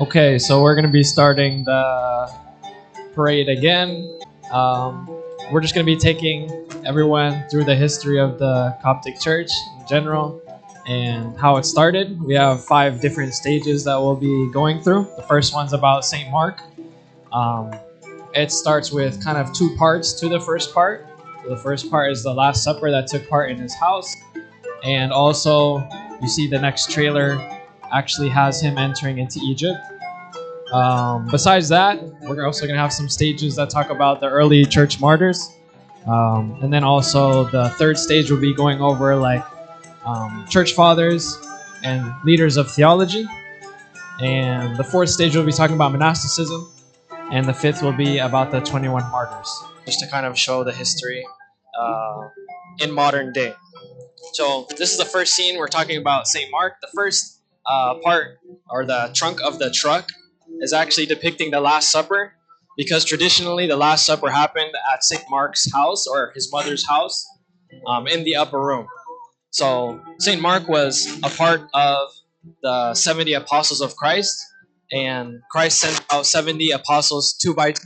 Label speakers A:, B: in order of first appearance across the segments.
A: Okay, so we're going to be starting the parade again. We're just going to be taking everyone through the history of the Coptic Church in general and how it started. We have 5 different stages that we'll be going through. The first one's about St. Mark. It starts with kind of 2 parts to the first part. So the first part is the Last Supper that took part in his house. And also, you see the next trailer actually has him entering into Egypt. Besides that, we're also going to have some stages that talk about the early church martyrs. And then also the third stage will be going over like church fathers and leaders of theology. And the fourth stage will be talking about monasticism. And the fifth will be about the 21 martyrs, just to kind of show the history in modern day. So this is the first scene. We're talking about St. Mark. The first part, or the trunk of the truck, is actually depicting the Last Supper, because traditionally the Last Supper happened at St. Mark's house, or his mother's house, in the upper room. So St. Mark was a part of the 70 apostles of Christ, and Christ sent out 70 apostles 2 by 2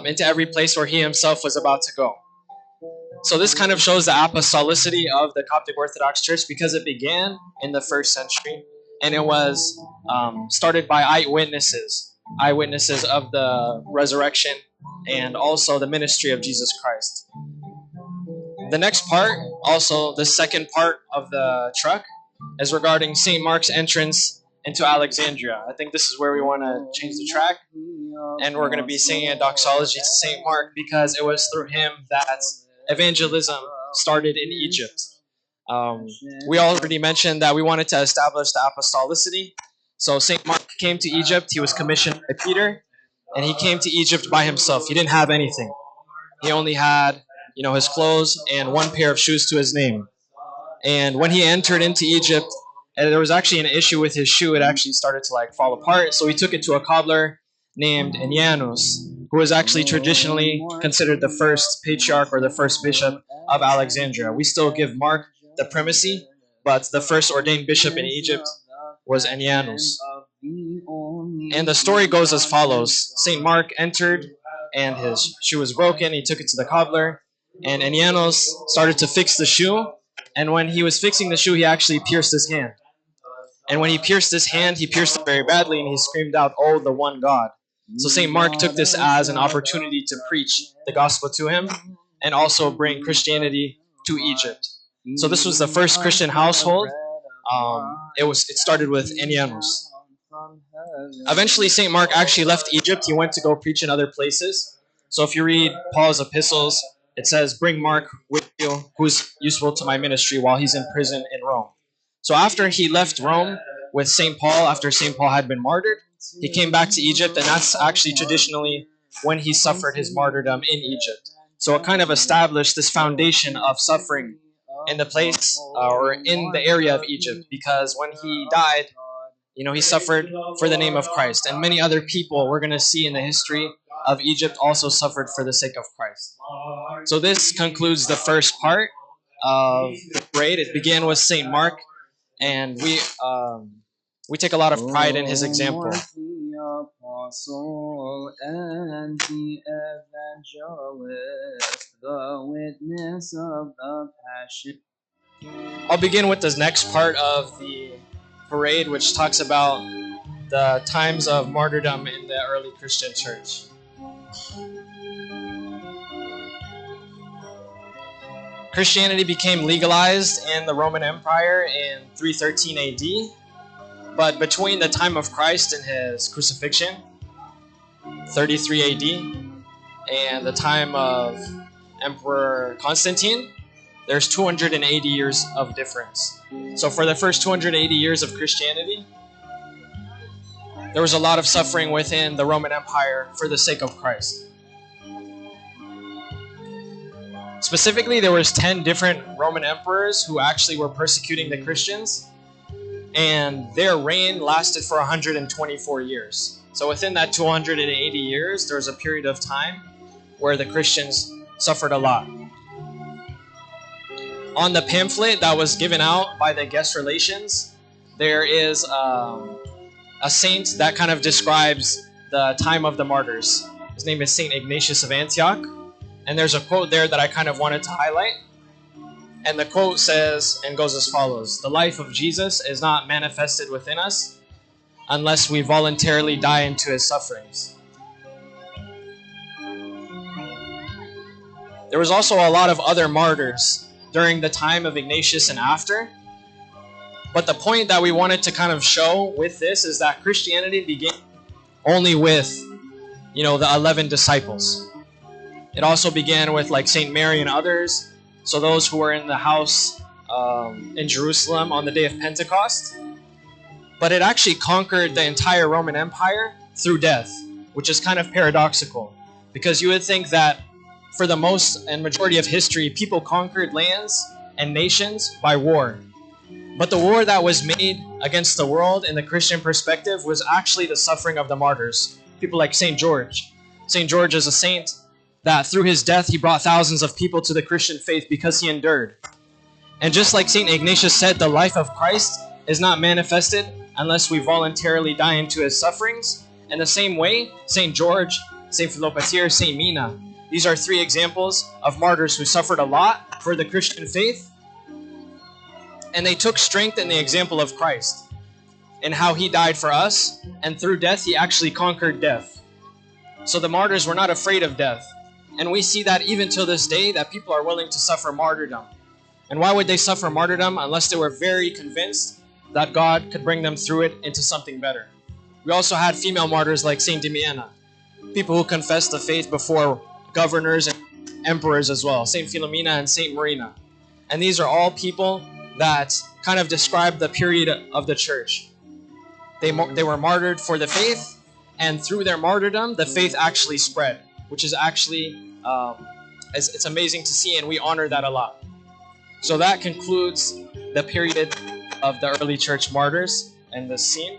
A: into every place where he himself was about to go. So this kind of shows the apostolicity of the Coptic Orthodox Church, because it began in the 1st century, and it was started by eyewitnesses of the resurrection and also the ministry of Jesus Christ. The next part, also the second part of the truck, is regarding St. Mark's entrance into Alexandria. I think this is where we want to change the track, and we're going to be singing a doxology to St. Mark, because it was through him that evangelism started in Egypt. We already mentioned that we wanted to establish the apostolicity. So St. Mark came to Egypt. He was commissioned by Peter, and he came to Egypt by himself. He didn't have anything. He only had, his clothes and 1 pair of shoes to his name. And when he entered into Egypt, and there was actually an issue with his shoe. It actually started to fall apart. So he took it to a cobbler named Ennianus, who was actually traditionally considered the first patriarch or the first bishop of Alexandria. We still give Mark the primacy, but the first ordained bishop in Egypt was Ennianus. And the story goes as follows. St. Mark entered, and his shoe was broken. He took it to the cobbler, and Ennianus started to fix the shoe. And when he was fixing the shoe, he actually pierced his hand. And when he pierced his hand, he pierced it very badly, and he screamed out, "Oh, the one God." So St. Mark took this as an opportunity to preach the gospel to him and also bring Christianity to Egypt. So this was the first Christian household. It started with Ennianus. Eventually, St. Mark actually left Egypt. He went to go preach in other places. So if you read Paul's epistles, it says, "Bring Mark with you, who's useful to my ministry," while he's in prison in Rome. So after he left Rome with St. Paul, after St. Paul had been martyred, he came back to Egypt, and that's actually traditionally when he suffered his martyrdom in Egypt. So it kind of established this foundation of suffering in the place or in the area of Egypt, because when he died, he suffered for the name of Christ. And many other people we're going to see in the history of Egypt also suffered for the sake of Christ. So this concludes the first part of the parade. It began with St. Mark, and we take a lot of pride in his example. The apostle and the evangelist, the witness of the passion. I'll begin with this next part of the parade, which talks about the times of martyrdom in the early Christian church. Christianity became legalized in the Roman Empire in 313 AD. But between the time of Christ and his crucifixion, 33 AD, and the time of Emperor Constantine, there's 280 years of difference. So for the first 280 years of Christianity, there was a lot of suffering within the Roman Empire for the sake of Christ. Specifically, there was 10 different Roman emperors who actually were persecuting the Christians, and their reign lasted for 124 years. So within that 280 years, there was a period of time where the Christians suffered a lot. On the pamphlet that was given out by the guest relations, there is a saint that kind of describes the time of the martyrs. His name is Saint Ignatius of Antioch. And there's a quote there that I kind of wanted to highlight. And the quote says and goes as follows: "The life of Jesus is not manifested within us unless we voluntarily die into his sufferings." There was also a lot of other martyrs during the time of Ignatius and after. But the point that we wanted to kind of show with this is that Christianity began only with, the 11 disciples. It also began with like Saint Mary and others. So those who were in the house in Jerusalem on the day of Pentecost. But it actually conquered the entire Roman Empire through death, which is kind of paradoxical. Because you would think that for the most and majority of history, people conquered lands and nations by war. But the war that was made against the world in the Christian perspective was actually the suffering of the martyrs. People like St. George. St. George is a saint that through his death, he brought thousands of people to the Christian faith because he endured. And just like St. Ignatius said, the life of Christ is not manifested unless we voluntarily die into his sufferings. In the same way, St. George, St. Philopatir, St. Mina, these are 3 examples of martyrs who suffered a lot for the Christian faith. And they took strength in the example of Christ and how he died for us. And through death, he actually conquered death. So the martyrs were not afraid of death. And we see that even till this day, that people are willing to suffer martyrdom. And why would they suffer martyrdom unless they were very convinced that God could bring them through it into something better? We also had female martyrs like Saint Damiana, people who confessed the faith before governors and emperors as well, Saint Philomena and Saint Marina. And these are all people that kind of describe the period of the church. They were martyred for the faith, and through their martyrdom, the faith actually spread, which is actually, it's amazing to see, and we honor that a lot. So that concludes the period of the early church martyrs and the scene.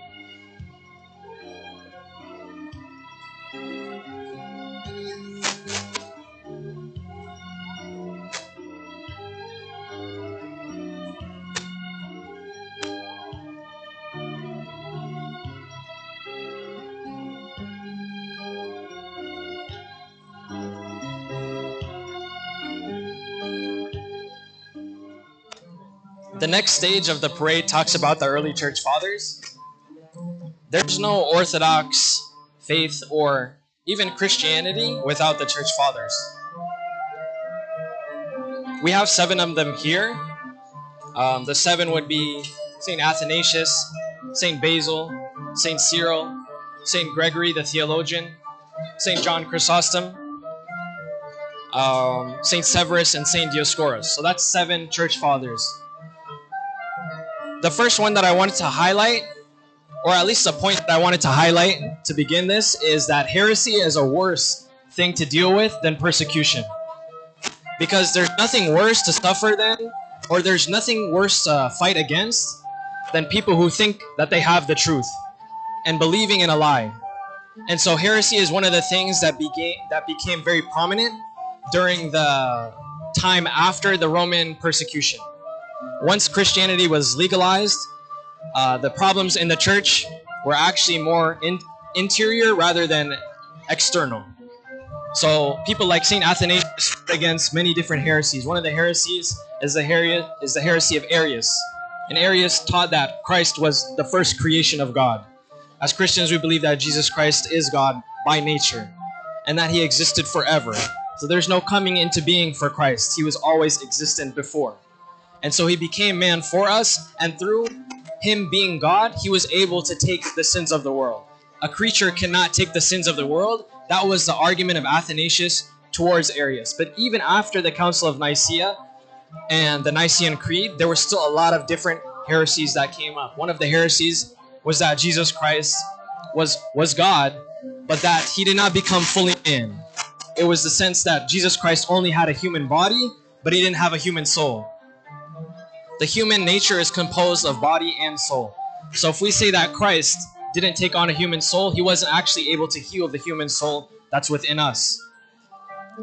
A: The next stage of the parade talks about the early church fathers. There's no Orthodox faith or even Christianity without the church fathers. We have 7 of them here. The 7 would be St. Athanasius, St. Basil, St. Cyril, St. Gregory the theologian, St. John Chrysostom, St. Severus, and St. Dioscorus. So that's 7 church fathers. The first one that I wanted to highlight, or at least the point that I wanted to highlight to begin this, is that heresy is a worse thing to deal with than persecution. Because there's nothing worse to suffer than, or there's nothing worse to fight against than people who think that they have the truth and believing in a lie. And so heresy is one of the things that became very prominent during the time after the Roman persecution. Once Christianity was legalized, the problems in the church were actually more interior rather than external. So people like St. Athanasius fought against many different heresies. One of the heresies is the heresy of Arius. And Arius taught that Christ was the first creation of God. As Christians, we believe that Jesus Christ is God by nature and that he existed forever. So there's no coming into being for Christ. He was always existent before. And so he became man for us, and through him being God, he was able to take the sins of the world. A creature cannot take the sins of the world. That was the argument of Athanasius towards Arius. But even after the Council of Nicaea and the Nicene Creed, there were still a lot of different heresies that came up. One of the heresies was that Jesus Christ was God, but that he did not become fully man. It was the sense that Jesus Christ only had a human body, but he didn't have a human soul. The human nature is composed of body and soul. So if we say that Christ didn't take on a human soul, he wasn't actually able to heal the human soul that's within us.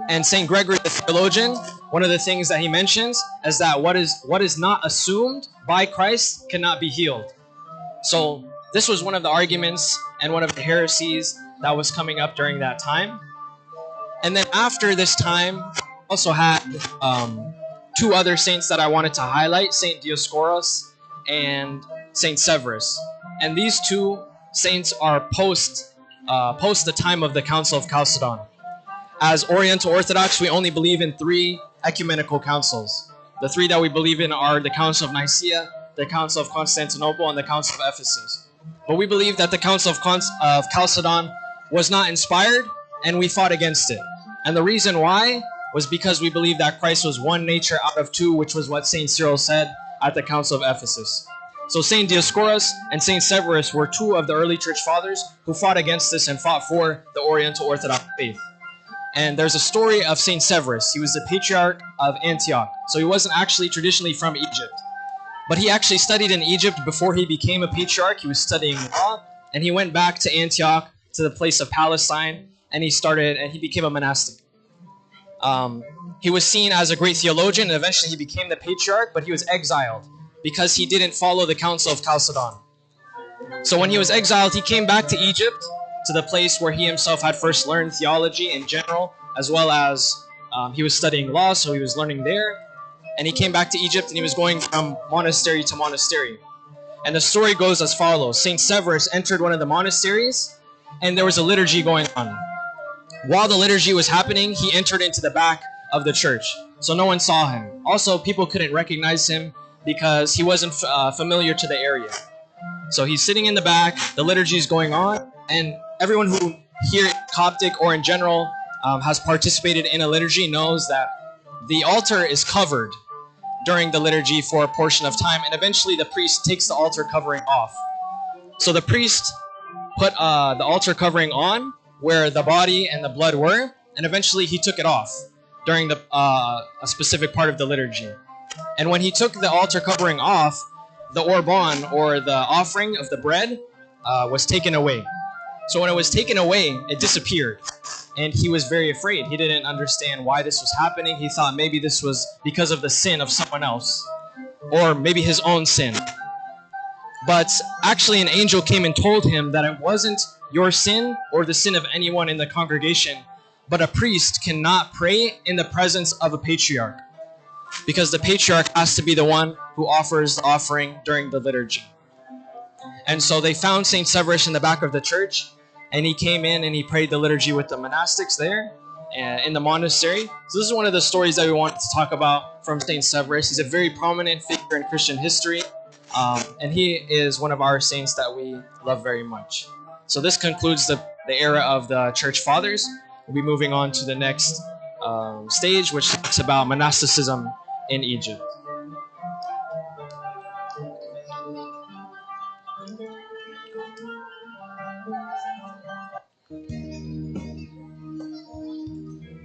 B: And St. Gregory the theologian, one of the things that he mentions is that what is not assumed by Christ cannot be healed. So this was one of the arguments and one of the heresies that was coming up during that time. And then after this time, also had two other saints that I wanted to highlight, Saint Dioscorus and Saint Severus. And these two saints are post the time of the Council of Chalcedon. As Oriental Orthodox, we only believe in 3 ecumenical councils. The 3 that we believe in are the Council of Nicaea, the Council of Constantinople, and the Council of Ephesus. But we believe that the Council of Chalcedon was not inspired, and we fought against it. And the reason why was because we believe that Christ was one nature out of 2, which was what St. Cyril said at the Council of Ephesus. So St. Dioscorus and St. Severus were 2 of the early church fathers who fought against this and fought for the Oriental Orthodox faith. And there's a story of St. Severus. He was the patriarch of Antioch. So he wasn't actually traditionally from Egypt. But he actually studied in Egypt before he became a patriarch. He was studying law, and he went back to Antioch, to the place of Palestine, and he became a monastic. He was seen as a great theologian, and eventually he became the patriarch, but he was exiled because he didn't follow the Council of Chalcedon. So when he was exiled, he came back to Egypt, to the place where he himself had first learned theology in general, as well as he was studying law, so he was learning there. And he came back to Egypt, and he was going from monastery to monastery. And the story goes as follows. St. Severus entered one of the monasteries, and there was a liturgy going on. While the liturgy was happening, he entered into the back of the church, so no one saw him. Also, people couldn't recognize him because he wasn't familiar to the area. So he's sitting in the back, the liturgy is going on, and everyone who here in Coptic or in general has participated in a liturgy knows that the altar is covered during the liturgy for a portion of time, and eventually the priest takes the altar covering off. So the priest put the altar covering on where the body and the blood were, and eventually he took it off during a specific part of the liturgy. And when he took the altar covering off, the orban, or the offering of the bread, was taken away. So when it was taken away, it disappeared. And he was very afraid. He didn't understand why this was happening. He thought maybe this was because of the sin of someone else, or maybe his own sin. But actually an angel came and told him that it wasn't your sin or the sin of anyone in the congregation, but a priest cannot pray in the presence of a patriarch, because the patriarch has to be the one who offers the offering during the liturgy. And so they found St. Severus in the back of the church, and he came in and he prayed the liturgy with the monastics there in the monastery. So this is one of the stories that we wanted to talk about from St. Severus. He's a very prominent figure in Christian history, and he is one of our saints that we love very much. So this concludes the era of the Church Fathers. We'll be moving on to the next stage, which talks about monasticism in Egypt.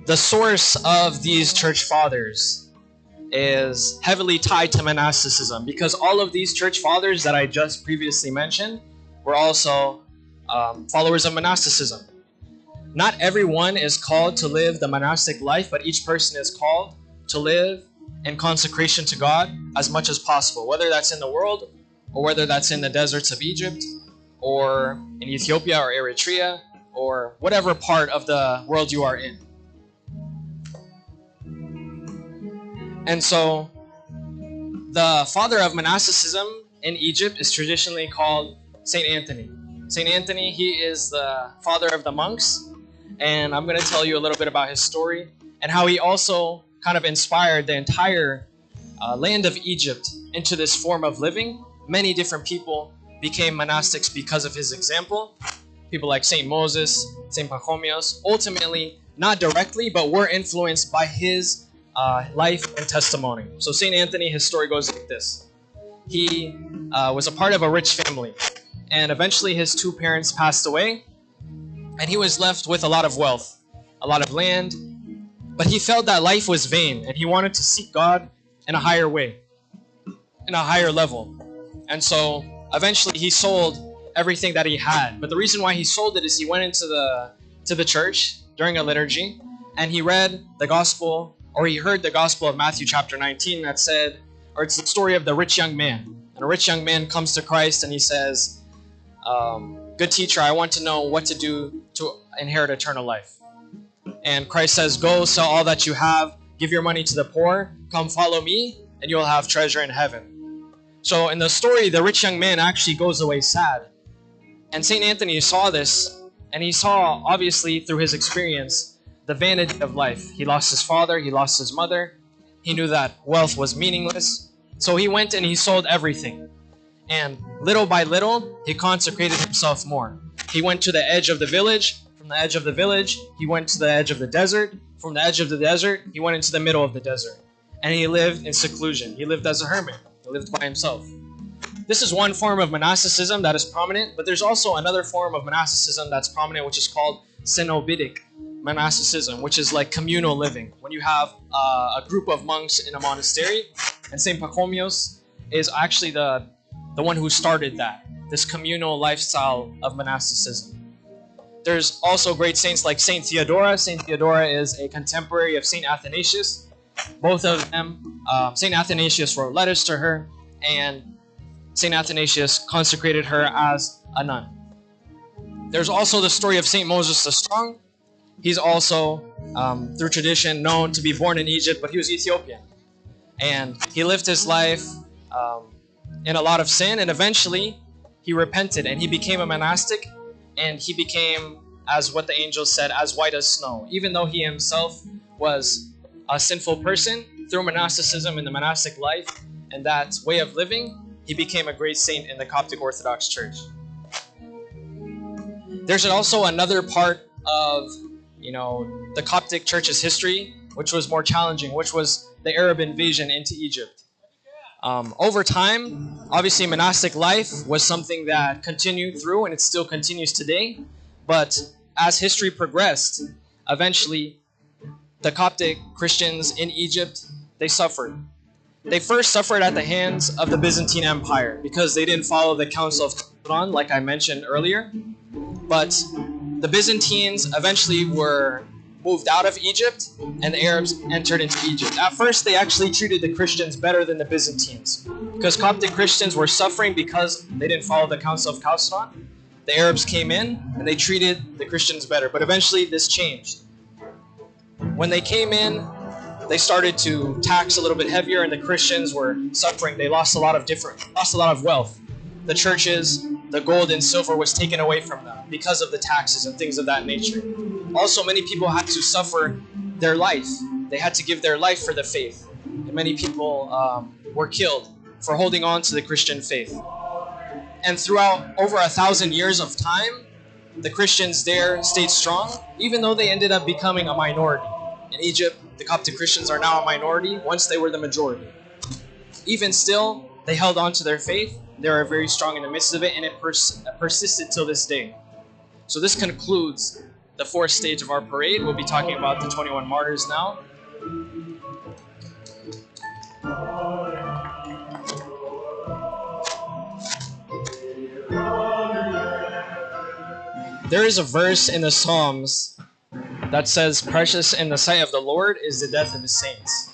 B: The source of these church fathers is heavily tied to monasticism, because all of these church fathers that I just previously mentioned were also followers of monasticism. Not everyone is called to live the monastic life, but each person is called to live in consecration to God as much as possible, whether that's in the world or whether that's in the deserts of Egypt or in Ethiopia or Eritrea or whatever part of the world you are in. And so the father of monasticism in Egypt is traditionally called Saint Anthony. Saint Anthony, he is the father of the monks, and I'm going to tell you a little bit about his story and how he also kind of inspired the entire land of Egypt into this form of living. Many different people became monastics because of his example. People like Saint Moses, Saint Pachomius, ultimately not directly, but were influenced by his life and testimony. So Saint Anthony, his story goes like this. He was a part of a rich family, and eventually his 2 parents passed away, and he was left with a lot of wealth, a lot of land, but he felt that life was vain, and he wanted to seek God in a higher way, in a higher level. And so eventually he sold everything that he had. But the reason why he sold it is he went into the church during a liturgy, and he read the gospel, or he heard the gospel of Matthew chapter 19 that said, or it's the story of the rich young man. And a rich young man comes to Christ and he says, good teacher, I want to know what to do to inherit eternal life. And Christ says, go sell all that you have, give your money to the poor, come follow me, and you'll have treasure in heaven. So in the story, the rich young man actually goes away sad. And St. Anthony saw this, and he saw, obviously, through his experience, the vanity of life. He lost his father, he lost his mother. He knew that wealth was meaningless. So he went and he sold everything. And little by little, he consecrated himself more. He went to the edge of the village. From the edge of the village, he went to the edge of the desert. From the edge of the desert, he went into the middle of the desert. And he lived in seclusion. He lived as a hermit. He lived by himself. This is one form of monasticism that is prominent, but there's also another form of monasticism that's prominent, which is called cenobitic monasticism, which is like communal living. When you have a group of monks in a monastery, and St. Pachomius is actually the one who started that, this communal lifestyle of monasticism. There's also great saints like St. Theodora. St. Theodora is a contemporary of St. Athanasius. Both of them, St. Athanasius wrote letters to her, and St. Athanasius consecrated her as a nun. There's also the story of St. Moses the Strong. He's also, through tradition, known to be born in Egypt, but he was Ethiopian. And he lived his life in a lot of sin, and eventually he repented and he became a monastic, and he became, as what the angels said, as white as snow. Even though he himself was a sinful person, through monasticism and the monastic life and that way of living, he became a great saint in the Coptic Orthodox Church. There's also another part of, the Coptic Church's history, which was more challenging, which was the Arab invasion into Egypt. Over time, obviously monastic life was something that continued through, and it still continues today. But as history progressed, eventually the Coptic Christians in Egypt, they suffered. They first suffered at the hands of the Byzantine Empire because they didn't follow the Council of Chalcedon, like I mentioned earlier. But the Byzantines eventually were moved out of Egypt, and the Arabs entered into Egypt. At first, they actually treated the Christians better than the Byzantines, because Coptic Christians were suffering because they didn't follow the Council of Chalcedon. The Arabs came in, and they treated the Christians better. But eventually, this changed. When they came in, they started to tax a little bit heavier, and the Christians were suffering. They lost a lot of wealth. The churches, the gold and silver was taken away from them because of the taxes and things of that nature. Also, many people had to suffer their life. They had to give their life for the faith. And many people were killed for holding on to the Christian faith. And throughout over 1,000 years of time, the Christians there stayed strong, even though they ended up becoming a minority. In Egypt, the Coptic Christians are now a minority. Once they were the majority. Even still, they held on to their faith. They are very strong in the midst of it, and it persisted till this day. So this concludes the fourth stage of our parade. We'll be talking about the 21 Martyrs now. There is a verse in the Psalms that says, "Precious in the sight of the Lord is the death of his saints."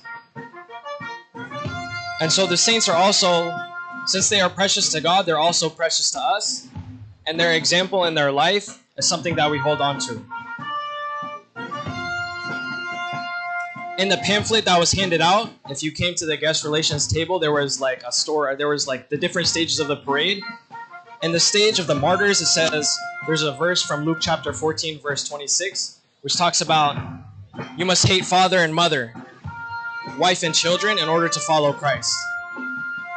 B: And so the saints are also, since they are precious to God, they're also precious to us. And their example in their life is something that we hold on to. In the pamphlet that was handed out, if you came to the guest relations table, there was like a store, there was like the different stages of the parade. In the stage of the martyrs, it says, there's a verse from Luke chapter 14, verse 26, which talks about, you must hate father and mother, wife and children in order to follow Christ.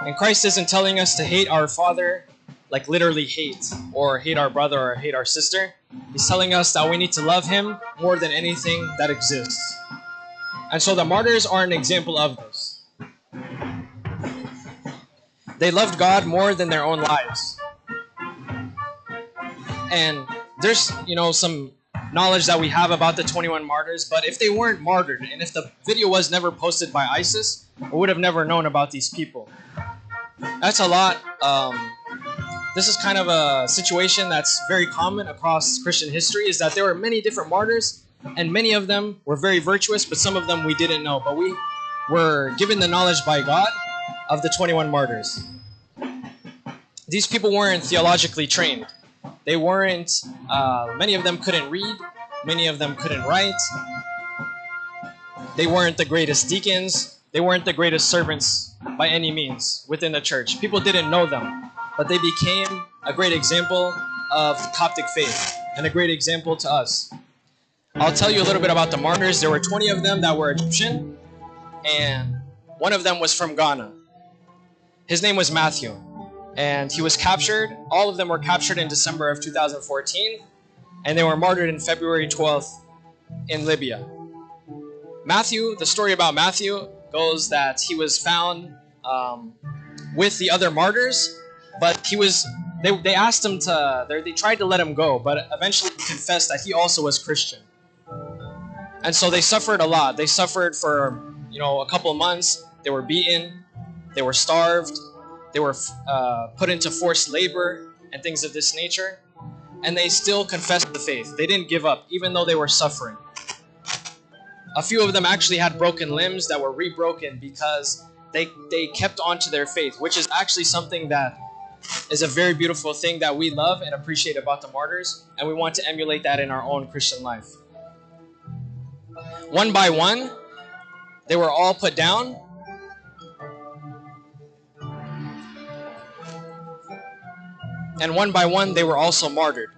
B: And Christ isn't telling us to hate our father, like literally hate, or hate our brother or hate our sister. He's telling us that we need to love him more than anything that exists. And so the martyrs are an example of this. They loved God more than their own lives. And there's, some knowledge that we have about the 21 martyrs, but if they weren't martyred, and if the video was never posted by ISIS, we would have never known about these people. That's a lot. This is kind of a situation that's very common across Christian history, is that there were many different martyrs, And many of them were very virtuous, but some of them we didn't know. But we were given the knowledge by God of the 21 martyrs. These people weren't theologically trained. They weren't, many of them couldn't read. Many of them couldn't write. They weren't the greatest deacons. They weren't the greatest servants by any means within the church. People didn't know them, but they became a great example of Coptic faith and a great example to us. I'll tell you a little bit about the martyrs. There were 20 of them that were Egyptian, and one of them was from Ghana. His name was Matthew, and he was captured. All of them were captured in December of 2014, and they were martyred in February 12th in Libya. Matthew, the story about Matthew goes that he was found with the other martyrs, but they asked him they tried to let him go, but eventually he confessed that he also was Christian. And so they suffered a lot. They suffered for, a couple of months. They were beaten. They were starved. They were put into forced labor and things of this nature. And they still confessed the faith. They didn't give up, even though they were suffering. A few of them actually had broken limbs that were rebroken because they kept on to their faith, which is actually something that is a very beautiful thing that we love and appreciate about the martyrs, and we want to emulate that in our own Christian life. One by one, they were all put down. And one by one, they were also martyred.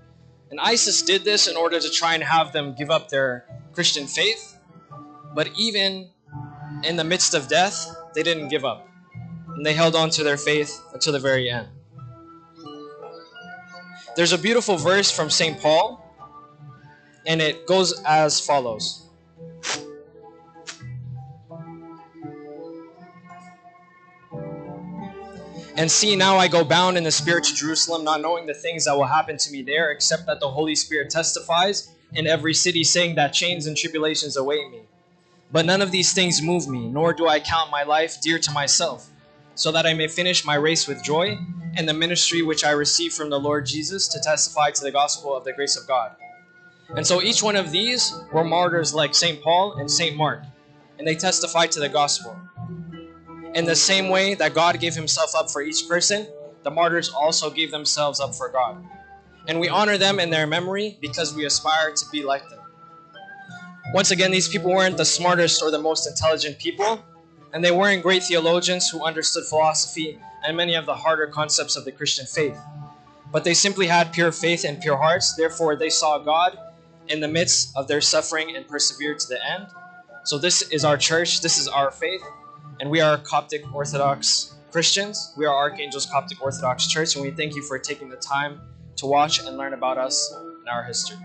B: And ISIS did this in order to try and have them give up their Christian faith. But even in the midst of death, they didn't give up. And they held on to their faith until the very end. There's a beautiful verse from St. Paul, and it goes as follows. And see, now I go bound in the Spirit to Jerusalem, not knowing the things that will happen to me there, except that the Holy Spirit testifies in every city, saying that chains and tribulations await me. But none of these things move me, nor do I count my life dear to myself, so that I may finish my race with joy and the ministry which I received from the Lord Jesus to testify to the gospel of the grace of God. And so each one of these were martyrs like St. Paul and St. Mark, and they testified to the gospel. In the same way that God gave himself up for each person, the martyrs also gave themselves up for God. And we honor them in their memory because we aspire to be like them. Once again, these people weren't the smartest or the most intelligent people, and they weren't great theologians who understood philosophy and many of the harder concepts of the Christian faith. But they simply had pure faith and pure hearts. Therefore, they saw God in the midst of their suffering and persevered to the end. So this is our church, this is our faith, and we are Coptic Orthodox Christians. We are Archangels Coptic Orthodox Church, and we thank you for taking the time to watch and learn about us and our history.